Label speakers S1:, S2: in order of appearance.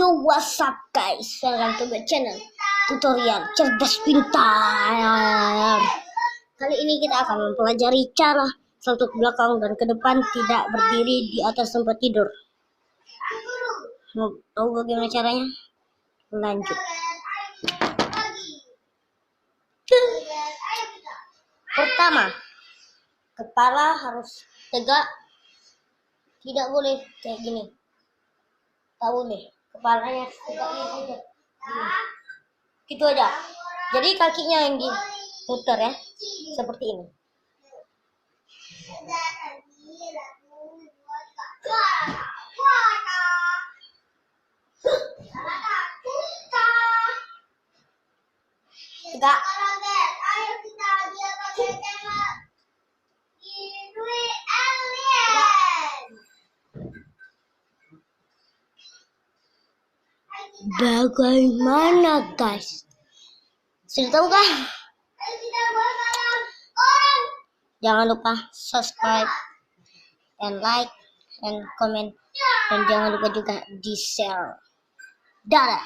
S1: Yo, what's up guys? Welcome to my channel tutorial cerdas pintar. Kali ini kita akan mempelajari cara salto ke belakang dan ke depan tidak berdiri di atas tempat tidur. Mau tahu bagaimana caranya? Lanjut. Pertama, kepala harus tegak, tidak boleh kayak gini. Tak boleh, kepalanya tegaknya aja. Gitu aja. Jadi kakinya yang diputar ya, seperti ini. Tegak. Bagaimana guys? Sudah tahu kah? Jangan lupa subscribe and like and comment, dan jangan lupa juga di share. Dadah.